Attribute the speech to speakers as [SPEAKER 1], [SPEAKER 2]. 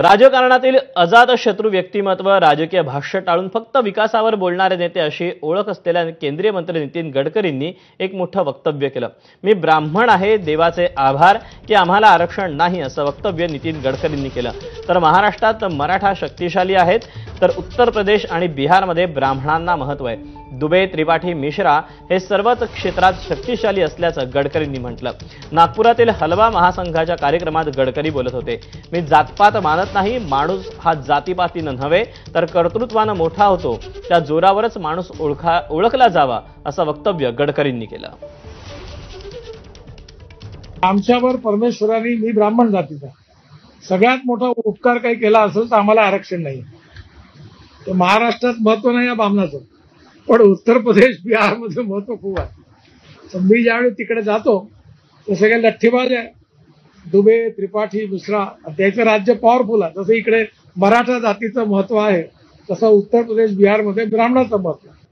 [SPEAKER 1] राजकारणातील अजातशत्रू व्यक्तिमत्व, राजकीय भाष्य टाळून फक्त विकासावर बोलणारे नेते अशी ओळख असलेल्या केंद्रीय मंत्री नितीन गडकरींनी एक मोठं वक्तव्य केलं। मी ब्राह्मण आहे, देवाचे आभार की आम्हाला आरक्षण नाही, असं वक्तव्य नितीन गडकरींनी केलं। तर महाराष्ट्रात मराठा शक्तिशाली आहेत, तर उत्तर प्रदेश आणि बिहारमध्ये ब्राह्मणांना महत्त्व आहे। दुबे, त्रिपाठी, मिश्रा हे सर्वच क्षेत्रात शक्तिशाली असल्याचं गडकरींनी म्हटलं। नागपुरातील हलवा महासंघाच्या कार्यक्रमात गडकरी बोलत होते। मी जातपात मानत नाही, माणूस हा जातीपातीनं नव्हे तर कर्तृत्वानं मोठा होतो, त्या जोरावरच माणूस ओळखला जावा, असं वक्तव्य गडकरींनी केलं।
[SPEAKER 2] आमच्यावर परमेश्वराने मी ब्राह्मण जातीचा सगळ्यात मोठा उपकार काही केला असेल तर आम्हाला आरक्षण नाही। तर महाराष्ट्रात महत्व नाही या बामणाचं, पण उत्तर प्रदेश बिहारमध्ये महत्व खूप आहे। तर मी ज्यावेळी तिकडे जातो ते सगळे लठ्ठीबाज आहे, दुबे, त्रिपाठी, मिश्रा, त्याचं राज्य पॉवरफुल आहे। जसं इकडे मराठा जातीचं महत्व आहे, तसं उत्तर प्रदेश बिहारमध्ये ब्राह्मणाचं महत्व आहे।